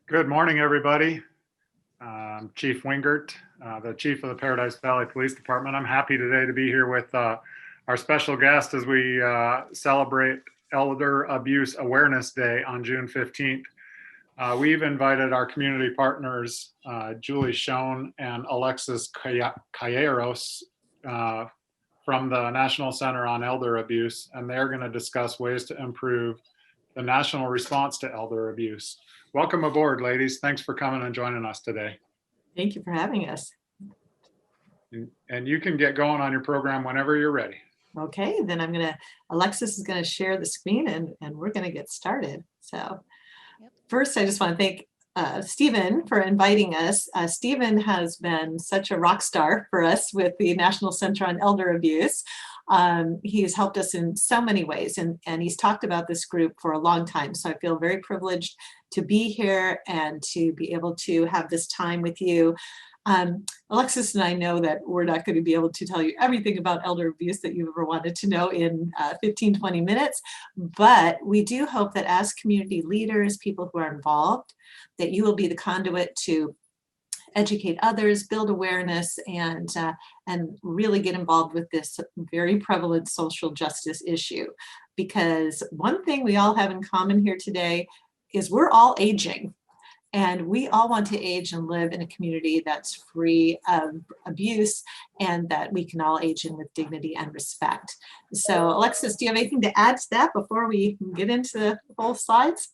Good morning, everybody. Chief Wingert, the Chief of the Paradise Valley Police Department. I'm happy today to be here with our special guest as we celebrate Elder Abuse Awareness Day on June 15th. We've invited our community partners, Julie Schoen and Alexis Calleros from the National Center on Elder Abuse, and they're going to discuss ways to improve the national response to elder abuse. Welcome aboard, ladies. Thanks for coming and joining us today. Thank you for having us. And you can get going on your program whenever you're ready. Okay, then Alexis is going to share the screen and we're going to get started. So First, I just want to thank Stephen for inviting us. Stephen has been such a rock star for us with the National Center on Elder Abuse. He has helped us in so many ways, and he's talked about this group for a long time. So I feel very privileged to be here and to be able to have this time with you. Alexis and I know that we're not going to be able to tell you everything about elder abuse that you've ever wanted to know in 15-20 minutes, but we do hope that as community leaders, people who are involved, that you will be the conduit to educate others, build awareness, and really get involved with this very prevalent social justice issue. Because one thing we all have in common here today is we're all aging. And we all want to age and live in a community that's free of abuse and that we can all age in with dignity and respect. So Alexis, do you have anything to add to that before we get into the whole slides?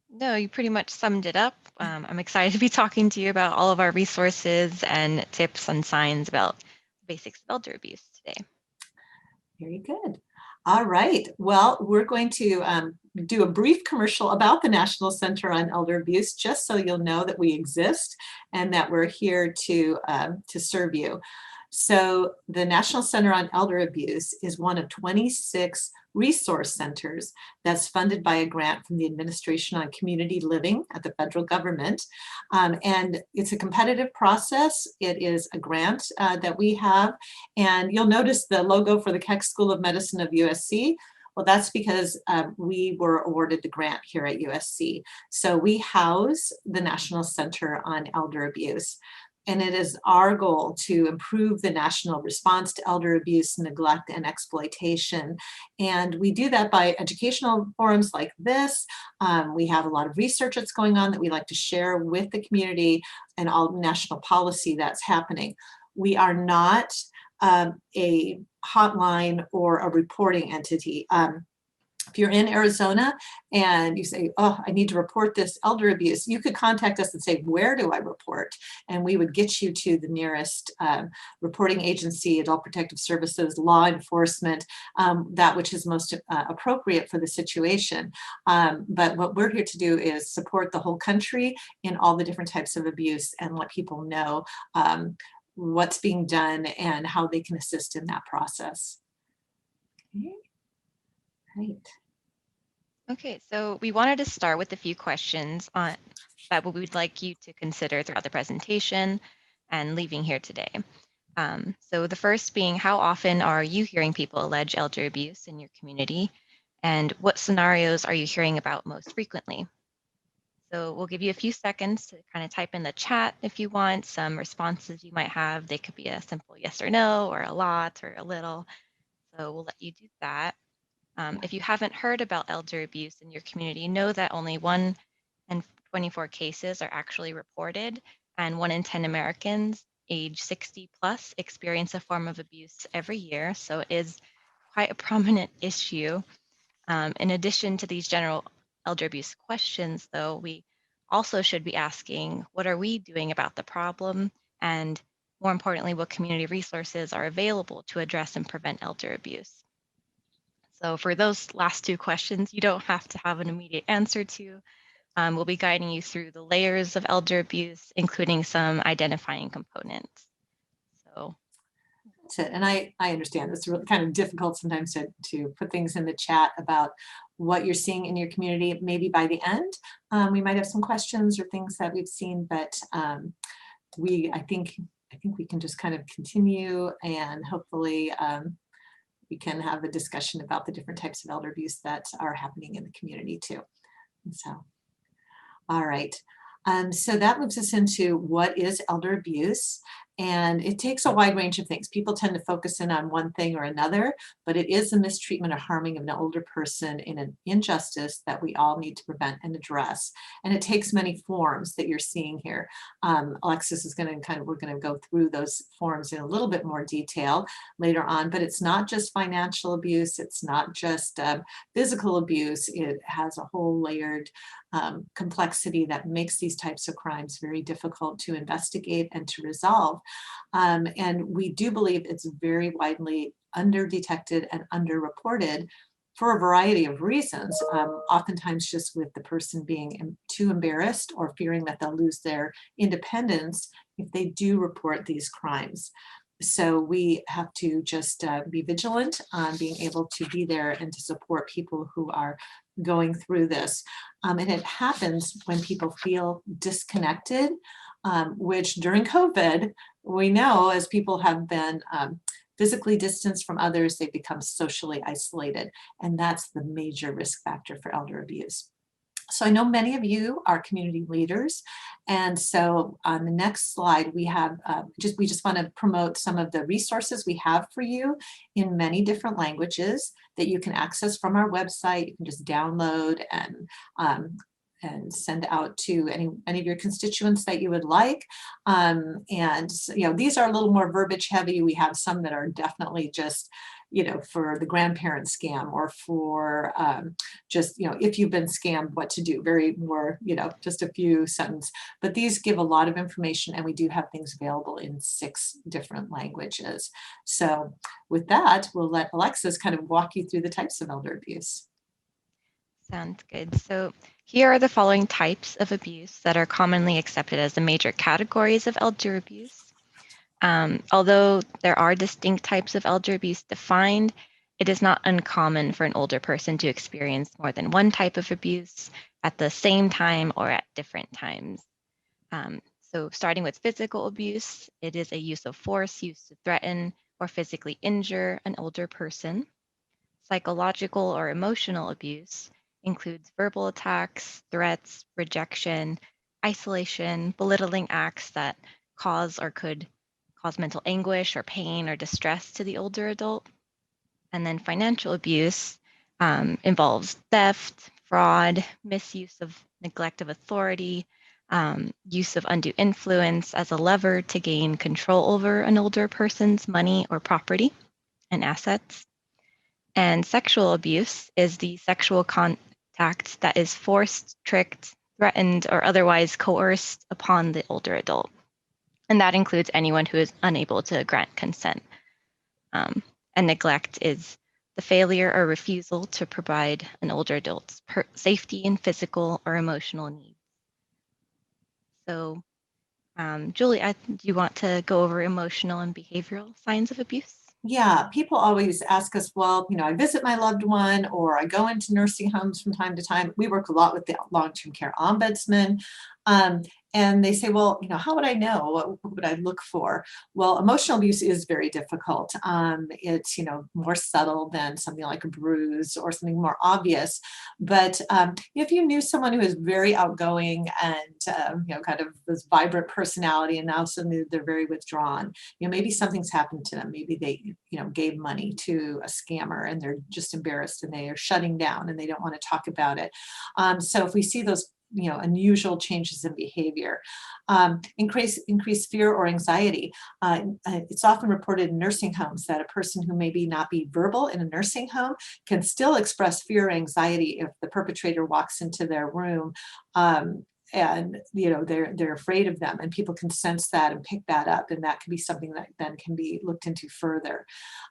No, you pretty much summed it up. I'm excited to be talking to you about all of our resources and tips and signs about the basics of elder abuse today. Very good. All right. Well, we're going to do a brief commercial about the National Center on Elder Abuse, just so you'll know that we exist and that we're here to serve you. So the National Center on Elder Abuse is one of 26 resource centers that's funded by a grant from the Administration on Community Living at the federal government. And it's a competitive process. It is a grant that we have. And you'll notice the logo for the Keck School of Medicine of USC. Well, that's because we were awarded the grant here at USC. So we house the National Center on Elder Abuse. And it is our goal to improve the national response to elder abuse, neglect, and exploitation. And we do that by educational forums like this. We have a lot of research that's going on that we like to share with the community and all national policy that's happening. We are not a hotline or a reporting entity. If you're in Arizona and you say, oh, I need to report this elder abuse, you could contact us and say, where do I report? And we would get you to the nearest reporting agency, Adult Protective Services, law enforcement, that which is most appropriate for the situation. But what we're here to do is support the whole country in all the different types of abuse and let people know what's being done and how they can assist in that process. Okay. Right. Okay, so we wanted to start with a few questions on that we'd like you to consider throughout the presentation and leaving here today. So the first being, how often are you hearing people allege elder abuse in your community? And what scenarios are you hearing about most frequently? So we'll give you a few seconds to kind of type in the chat if you want some responses you might have. They could be a simple yes or no, or a lot, or a little. So we'll let you do that. If you haven't heard about elder abuse in your community, know that only 1 in 24 cases are actually reported, and 1 in 10 Americans age 60 plus experience a form of abuse every year. So it is quite a prominent issue. In addition to these general elder abuse questions, though, we also should be asking, what are we doing about the problem? And more importantly, what community resources are available to address and prevent elder abuse? So for those last 2 questions, you don't have to have an immediate answer to. We'll be guiding you through the layers of elder abuse, including some identifying components. So that's it. And I understand it's really kind of difficult sometimes to put things in the chat about what you're seeing in your community. Maybe by the end, we might have some questions or things that we've seen, but I think we can just kind of continue and hopefully we can have a discussion about the different types of elder abuse that are happening in the community too. And so, All right. So that moves us into what is elder abuse. And it takes a wide range of things. People tend to focus in on one thing or another, but it is a mistreatment or harming of an older person in an injustice that we all need to prevent and address. And it takes many forms that you're seeing here. Alexis is going to we're going to go through those forms in a little bit more detail later on, but it's not just financial abuse. It's not just physical abuse. It has a whole layered complexity that makes these types of crimes very difficult to investigate and to resolve. And we do believe it's very widely underdetected and underreported for a variety of reasons, oftentimes just with the person being too embarrassed or fearing that they'll lose their independence if they do report these crimes. So we have to just be vigilant on being able to be there and to support people who are going through this. And it happens when people feel disconnected, which during COVID, we know as people have been physically distanced from others, they become socially isolated. And that's the major risk factor for elder abuse. So I know many of you are community leaders. And so on the next slide, we have we just want to promote some of the resources we have for you in many different languages that you can access from our website. You can just download and send out to any of your constituents that you would like. And these are a little more verbiage heavy. We have some that are definitely just for the grandparent scam, or for if you've been scammed, what to do, very more, just a few sentences. But these give a lot of information, and we do have things available in 6 different languages. So with that, we'll let Alexis kind of walk you through the types of elder abuse. Sounds good. So here are the following types of abuse that are commonly accepted as the major categories of elder abuse. Although there are distinct types of elder abuse defined, it is not uncommon for an older person to experience more than one type of abuse at the same time or at different times. So starting with physical abuse, it is a use of force used to threaten or physically injure an older person. Psychological or emotional abuse includes verbal attacks, threats, rejection, isolation, belittling acts that cause or could cause mental anguish or pain or distress to the older adult. And then financial abuse involves theft, fraud, misuse of neglect of authority, use of undue influence as a lever to gain control over an older person's money or property and assets. And sexual abuse is the sexual contact that is forced, tricked, threatened, or otherwise coerced upon the older adult. And that includes anyone who is unable to grant consent. And neglect is the failure or refusal to provide an older adult's safety and physical or emotional needs. So, Julie, do you want to go over emotional and behavioral signs of abuse? Yeah, people always ask us, well, I visit my loved one, or I go into nursing homes from time to time. We work a lot with the long-term care ombudsman. And they say, well, how would I know? What would I look for? Well, emotional abuse is very difficult. It's, more subtle than something like a bruise or something more obvious. But if you knew someone who is very outgoing and, kind of this vibrant personality, and now suddenly they're very withdrawn, maybe something's happened to them. Maybe they, gave money to a scammer and they're just embarrassed and they are shutting down and they don't want to talk about it. So if we see those unusual changes in behavior, increased fear or anxiety. It's often reported in nursing homes that a person who maybe not be verbal in a nursing home can still express fear or anxiety if the perpetrator walks into their room. And they're afraid of them, and people can sense that and pick that up, and that can be something that then can be looked into further.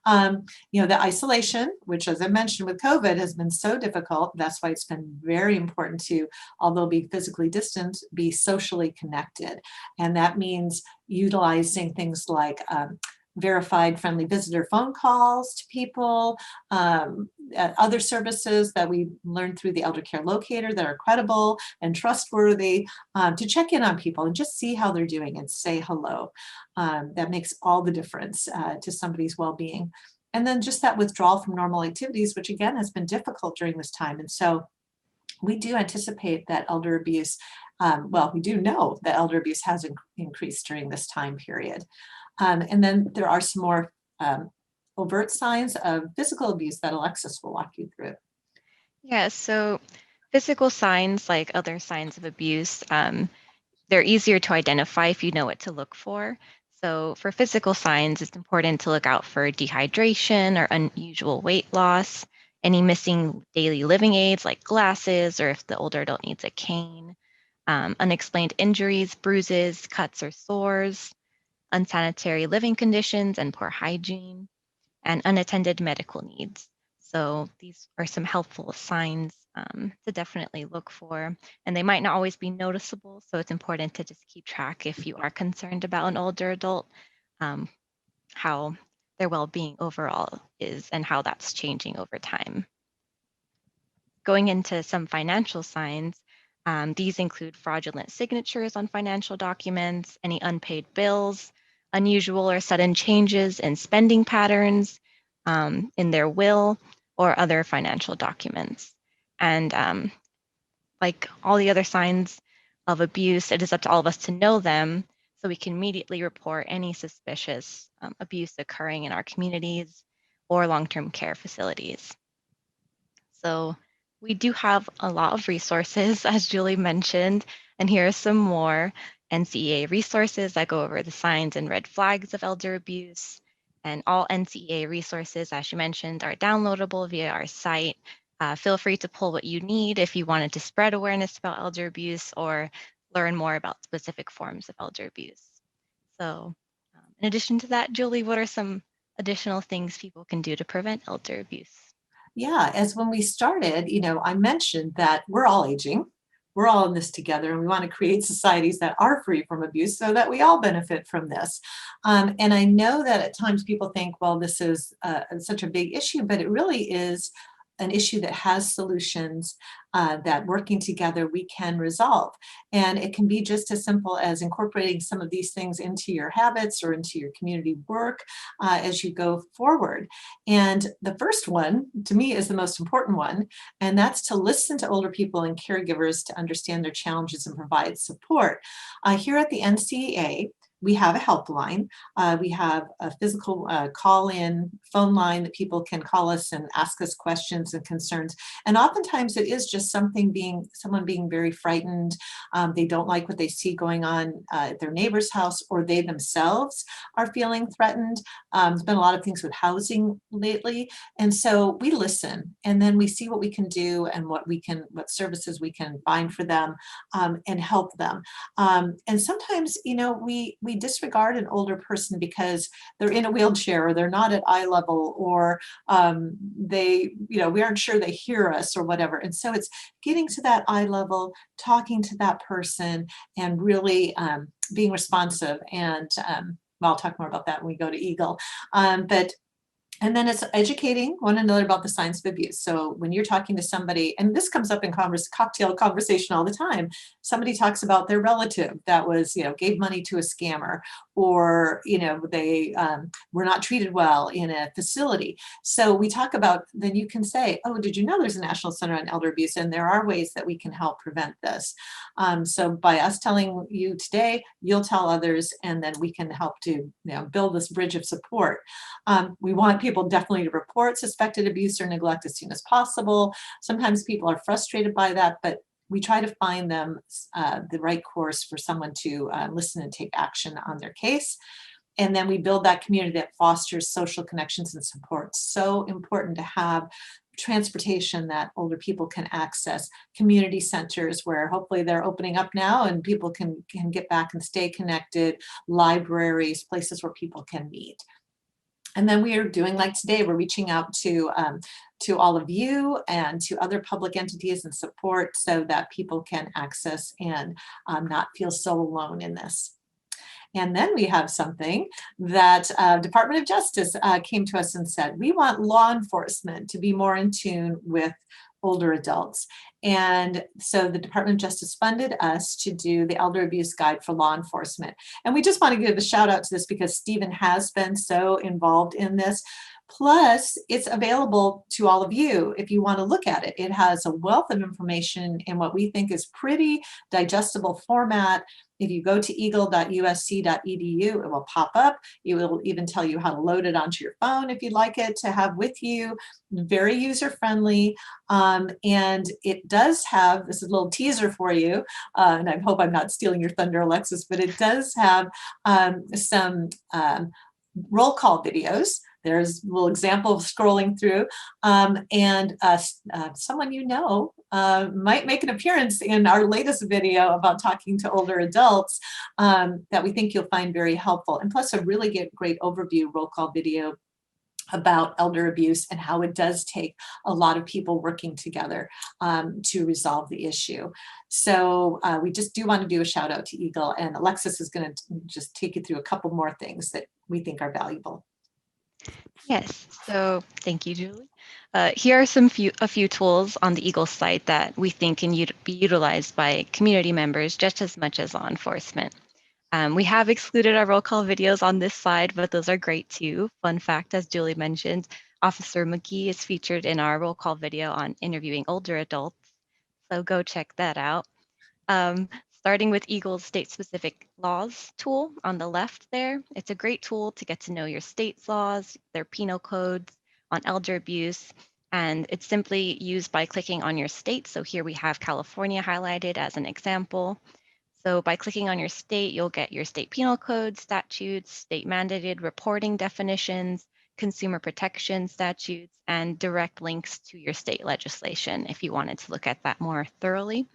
The isolation, which, as I mentioned, with COVID has been so difficult. That's why it's been very important to, although be physically distant, be socially connected, and that means utilizing things like verified friendly visitor phone calls to people, other services that we learned through the elder care locator that are credible and trustworthy, to check in on people and just see how they're doing and say hello. That makes all the difference to somebody's well-being. And then just that withdrawal from normal activities, which again has been difficult during this time. And so we do anticipate that elder abuse well, we do know that elder abuse has increased during this time period. And then there are some more overt signs of physical abuse that Alexis will walk you through. Yeah, so physical signs, like other signs of abuse, they're easier to identify if you know what to look for. So for physical signs, it's important to look out for dehydration or unusual weight loss, any missing daily living aids like glasses, or if the older adult needs a cane, unexplained injuries, bruises, cuts, or sores, unsanitary living conditions and poor hygiene, and unattended medical needs. So these are some helpful signs to definitely look for, and they might not always be noticeable. So it's important to just keep track if you are concerned about an older adult, how their well-being overall is and how that's changing over time. Going into some financial signs, these include fraudulent signatures on financial documents, any unpaid bills, unusual or sudden changes in spending patterns, in their will or other financial documents. And like all the other signs of abuse, it is up to all of us to know them so we can immediately report any suspicious abuse occurring in our communities or long-term care facilities. So we do have a lot of resources, as Julie mentioned, and here are some more NCEA resources that go over the signs and red flags of elder abuse. And all NCEA resources, as you mentioned, are downloadable via our site. Feel free to pull what you need if you wanted to spread awareness about elder abuse or learn more about specific forms of elder abuse. So in addition to that, Julie, what are some additional things people can do to prevent elder abuse? Yeah, as when we started, I mentioned that we're all aging. We're all in this together, and we want to create societies that are free from abuse so that we all benefit from this. And I know that at times people think, well, this is such a big issue, but it really is an issue that has solutions that working together we can resolve. And it can be just as simple as incorporating some of these things into your habits or into your community work as you go forward. And the first one, to me, is the most important one, and that's to listen to older people and caregivers to understand their challenges and provide support. Here at the NCEA, we have a helpline. We have a physical call-in phone line that people can call us and ask us questions and concerns. And oftentimes it is just someone being very frightened. They don't like what they see going on at their neighbor's house, or they themselves are feeling threatened. There's been a lot of things with housing lately. And so we listen, and then we see what we can do and what services we can find for them and help them. And sometimes, we disregard an older person because they're in a wheelchair or they're not at eye level, or we aren't sure they hear us or whatever. And so it's getting to that eye level, talking to that person, and really being responsive. And I'll talk more about that when we go to Eagle. And then it's educating one another about the signs of abuse. So when you're talking to somebody, and this comes up in cocktail conversation all the time, somebody talks about their relative that was, gave money to a scammer, or, they were not treated well in a facility. So we talk about, then you can say, oh, did you know there's a National Center on Elder Abuse? And there are ways that we can help prevent this. So by us telling you today, you'll tell others, and then we can help to build this bridge of support. We want people definitely to report suspected abuse or neglect as soon as possible. Sometimes people are frustrated by that, but we try to find them the right course for someone to listen and take action on their case. And then we build that community that fosters social connections and support. So important to have transportation that older people can access, community centers where hopefully they're opening up now and people can get back and stay connected, libraries, places where people can meet. And then we are doing like today, we're reaching out to all of you and to other public entities and support so that people can access and not feel so alone in this. And then we have something that Department of Justice came to us and said, we want law enforcement to be more in tune with older adults. And so the Department of Justice funded us to do the Elder Abuse Guide for law enforcement. And we just want to give a shout out to this because Stephen has been so involved in this. Plus, it's available to all of you if you want to look at it. It has a wealth of information in what we think is pretty digestible format. If you go to eagle.usc.edu, it will pop up. It will even tell you how to load it onto your phone if you'd like it to have with you. Very user-friendly. And it does have, this is a little teaser for you, and I hope I'm not stealing your thunder, Alexis, but it does have some roll call videos. There's a little example of scrolling through, and someone you know might make an appearance in our latest video about talking to older adults that we think you'll find very helpful. And plus a really great overview roll call video about elder abuse and how it does take a lot of people working together to resolve the issue. So we just do want to do a shout out to Eagle, and Alexis is going to just take you through a couple more things that we think are valuable. Yes, so thank you, Julie. Here are a few tools on the Eagle site that we think can be utilized by community members just as much as law enforcement. We have excluded our roll call videos on this slide, but those are great too. Fun fact, as Julie mentioned, Officer McGee is featured in our roll call video on interviewing older adults, so go check that out. Starting with Eagle's state-specific laws tool on the left there. It's a great tool to get to know your state's laws, their penal codes on elder abuse, and it's simply used by clicking on your state. So here we have California highlighted as an example. So by clicking on your state, you'll get your state penal code, statutes, state mandated reporting definitions, consumer protection statutes, and direct links to your state legislation if you wanted to look at that more thoroughly.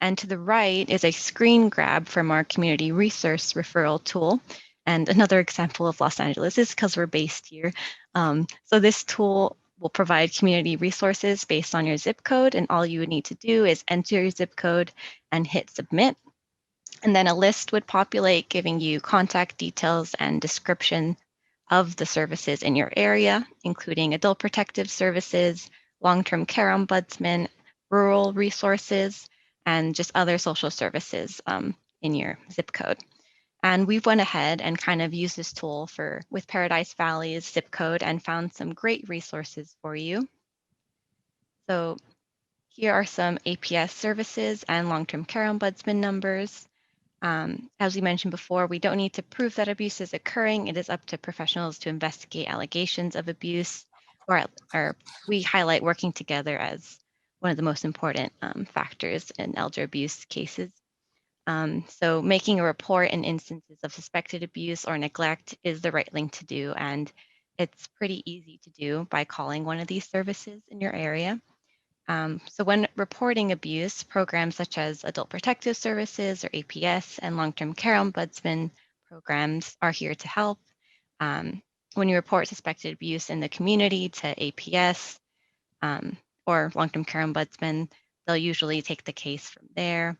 And to the right is a screen grab from our community resource referral tool. And another example of Los Angeles is because we're based here. So this tool will provide community resources based on your zip code, and all you would need to do is enter your zip code and hit submit. And then a list would populate giving you contact details and description of the services in your area, including adult protective services, long-term care ombudsman, rural resources, and just other social services in your zip code. And we went ahead and kind of used this tool with Paradise Valley's zip code and found some great resources for you. So here are some APS services and long-term care ombudsman numbers. As we mentioned before, we don't need to prove that abuse is occurring. It is up to professionals to investigate allegations of abuse, or we highlight working together as one of the most important factors in elder abuse cases. So making a report in instances of suspected abuse or neglect is the right thing to do, and it's pretty easy to do by calling one of these services in your area. So when reporting abuse, programs such as Adult Protective Services or APS and Long-Term Care Ombudsman programs are here to help. When you report suspected abuse in the community to APS or Long-Term Care Ombudsman, they'll usually take the case from there,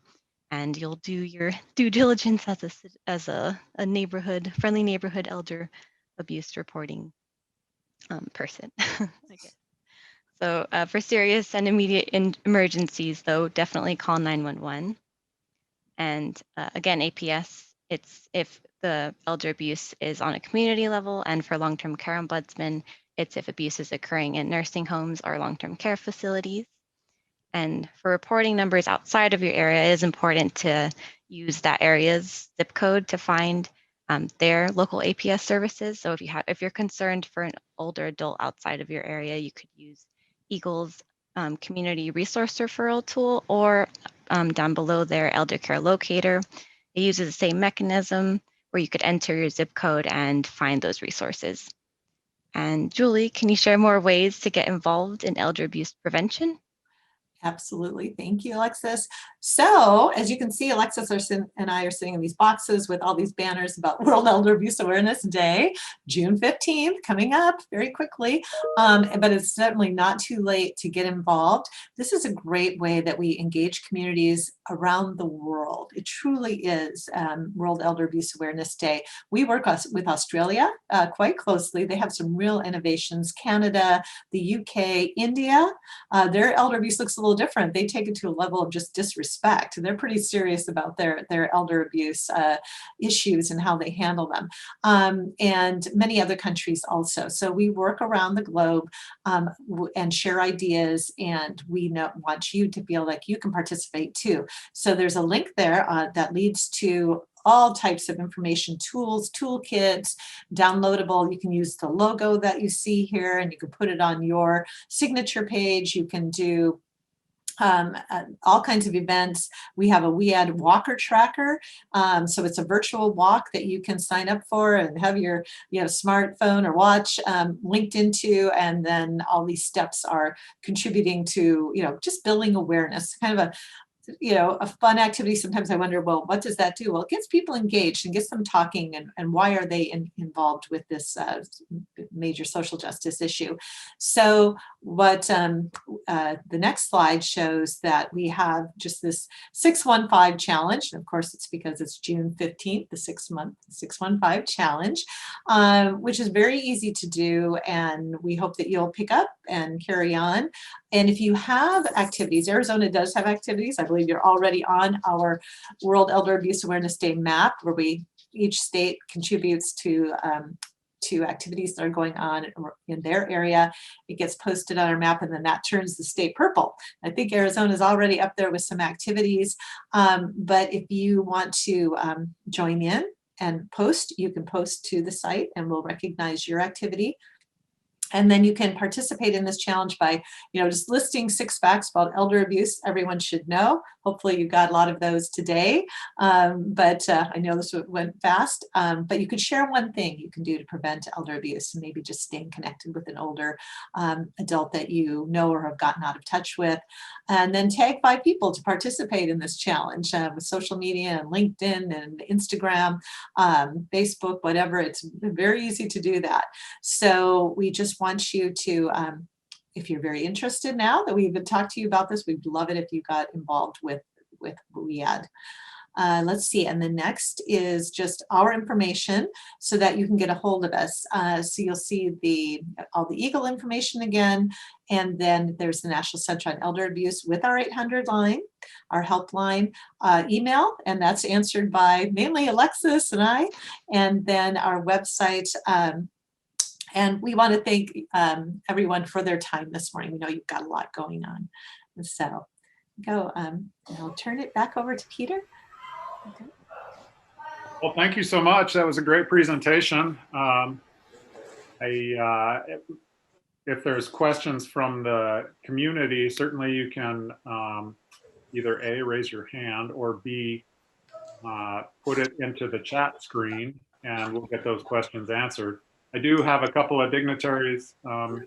and you'll do your due diligence as a friendly neighborhood elder abuse reporting person, I guess. So for serious and immediate emergencies, though, definitely call 911. And again, APS, it's if the elder abuse is on a community level, and for long-term care ombudsman, it's if abuse is occurring in nursing homes or long-term care facilities. And for reporting numbers outside of your area, it is important to use that area's zip code to find their local APS services. So if you're concerned for an older adult outside of your area, you could use Eagle's community resource referral tool, or down below there, Elder Care Locator. It uses the same mechanism where you could enter your zip code and find those resources. And Julie, can you share more ways to get involved in elder abuse prevention? Absolutely. Thank you, Alexis. So as you can see, Alexis and I are sitting in these boxes with all these banners about World Elder Abuse Awareness Day, June 15th, coming up very quickly. But it's certainly not too late to get involved. This is a great way that we engage communities around the world. It truly is World Elder Abuse Awareness Day. We work with Australia quite closely. They have some real innovations. Canada, the UK, India, their elder abuse looks a little different. They take it to a level of just disrespect. They're pretty serious about their elder abuse issues and how they handle them, and many other countries also. So we work around the globe and share ideas, and we want you to feel like you can participate too. So there's a link there that leads to all types of information, tools, toolkits, downloadable. You can use the logo that you see here, and you can put it on your signature page. You can do all kinds of events. We have a WeAd walker tracker. So it's a virtual walk that you can sign up for and have your smartphone or watch linked into, and then all these steps are contributing to just building awareness, kind of a fun activity. Sometimes I wonder, well, what does that do? Well, it gets people engaged and gets them talking, and why are they involved with this major social justice issue? So what the next slide shows that we have just this 615 challenge. And of course, it's because it's June 15th, the 615 challenge, which is very easy to do. And we hope that you'll pick up and carry on. And if you have activities, Arizona does have activities. I believe you're already on our World Elder Abuse Awareness Day map, where each state contributes to activities that are going on in their area. It gets posted on our map, and then that turns the state purple. I think Arizona is already up there with some activities. But if you want to join in and post, you can post to the site, and we'll recognize your activity. And then you can participate in this challenge by, just listing 6 facts about elder abuse everyone should know. Hopefully you got a lot of those today, but I know this went fast. But you could share one thing you can do to prevent elder abuse, and maybe just staying connected with an older adult that you know or have gotten out of touch with. And then tag 5 people to participate in this challenge with social media and LinkedIn and Instagram, Facebook, whatever. It's very easy to do that. So we just want you to, if you're very interested now that we've talked to you about this, we'd love it if you got involved with WeAd. Let's see, and the next is just our information so that you can get a hold of us. So you'll see all the EGLE information again, and then there's the National Center on Elder Abuse with our 800 line, our helpline, email, and that's answered by mainly Alexis and I, and then our website. And we want to thank everyone for their time this morning. We know you've got a lot going on. So I'll turn it back over to Peter. Okay. Well, thank you so much. That was a great presentation. If there's questions from the community, certainly you can either A, raise your hand, or B, put it into the chat screen, and we'll get those questions answered. I do have a couple of dignitaries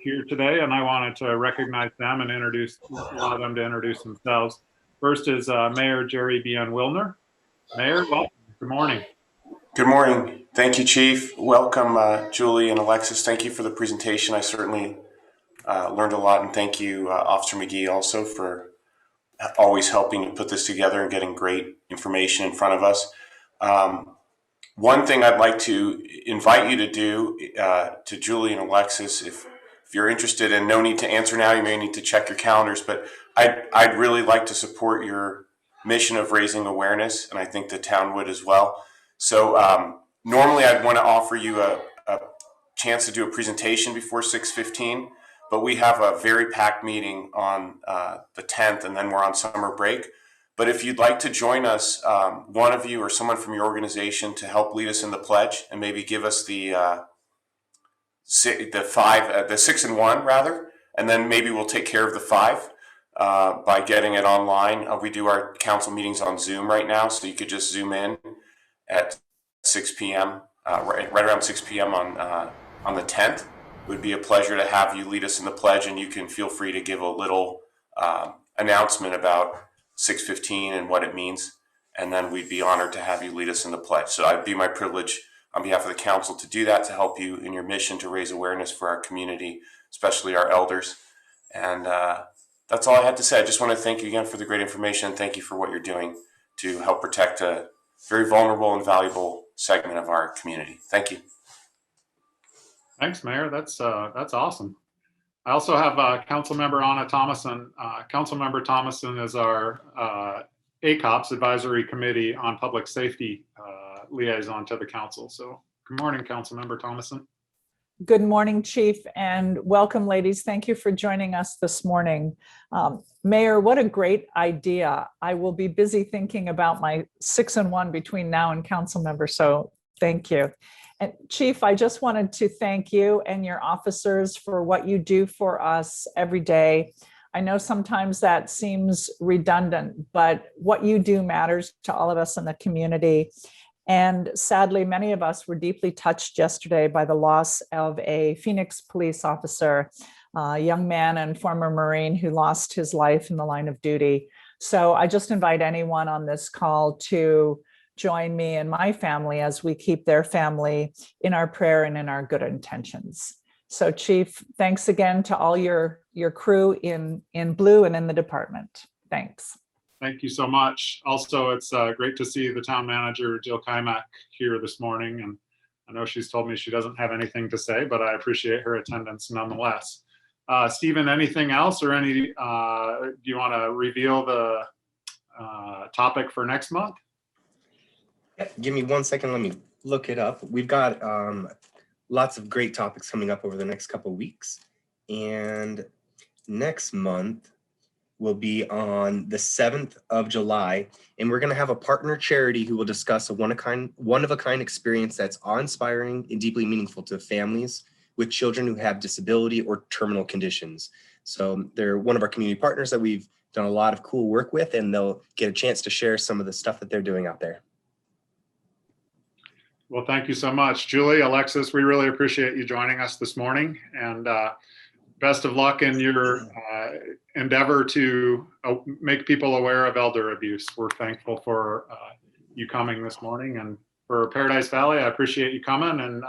here today, and I wanted to recognize them and allow them to introduce themselves. First is Mayor Jerry Bian-Wilner. Mayor, welcome. Good morning. Good morning. Thank you, Chief. Welcome, Julie and Alexis. Thank you for the presentation. I certainly learned a lot, and thank you, Officer McGee, also for always helping to put this together and getting great information in front of us. One thing I'd like to invite you to do, to Julie and Alexis, if you're interested, and no need to answer now, you may need to check your calendars, but I'd really like to support your mission of raising awareness, and I think the town would as well. So normally I'd want to offer you a chance to do a presentation before 6:15, but we have a very packed meeting on the 10th, and then we're on summer break. But if you'd like to join us, one of you or someone from your organization, to help lead us in the pledge and maybe give us the 6 and 1 rather, and then maybe we'll take care of the 5 by getting it online. We do our council meetings on Zoom right now, so you could just zoom in at 6 p.m. Right around 6 p.m. on the 10th. It would be a pleasure to have you lead us in the pledge, and you can feel free to give a little announcement about 6:15 and what it means, and then we'd be honored to have you lead us in the pledge. So it'd be my privilege on behalf of the council to do that, to help you in your mission to raise awareness for our community, especially our elders. And that's all I had to say. I just want to thank you again for the great information, and thank you for what you're doing to help protect a very vulnerable and valuable segment of our community. Thank you. Thanks, Mayor. That's awesome. I also have Councilmember Anna Thomason. Councilmember Thomason is our ACOPS Advisory Committee on Public Safety liaison to the council. So good morning, Councilmember Thomason. Good morning, Chief, and welcome, ladies. Thank you for joining us this morning. Mayor, what a great idea. I will be busy thinking about my 6-1 between now and council member, so thank you. And Chief, I just wanted to thank you and your officers for what you do for us every day. I know sometimes that seems redundant, but what you do matters to all of us in the community. And sadly, many of us were deeply touched yesterday by the loss of a Phoenix police officer, a young man and former Marine who lost his life in the line of duty. So I just invite anyone on this call to join me and my family as we keep their family in our prayer and in our good intentions. So Chief, thanks again to all your crew in blue and in the department. Thanks. Thank you so much. Also, it's great to see the town manager, Jill Kymack, here this morning. And I know she's told me she doesn't have anything to say, but I appreciate her attendance nonetheless. Stephen, anything else or do you want to reveal the topic for next month? Yeah, give me 1 second. Let me look it up. We've got lots of great topics coming up over the next couple of weeks. And next month will be on the 7th of July. And we're going to have a partner charity who will discuss a one-of-a-kind experience that's awe-inspiring and deeply meaningful to families with children who have disability or terminal conditions. So they're one of our community partners that we've done a lot of cool work with, and they'll get a chance to share some of the stuff that they're doing out there. Well, thank you so much. Julie, Alexis, we really appreciate you joining us this morning, and best of luck in your endeavor to make people aware of elder abuse. We're thankful for you coming this morning, and for Paradise Valley, I appreciate you coming, and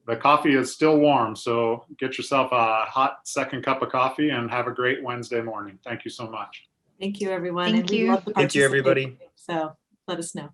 the coffee is still warm, so get yourself a hot second cup of coffee and have a great Wednesday morning. Thank you so much. Thank you, everyone. Thank And we'd you. love to Thank you, participate. everybody. So let us know.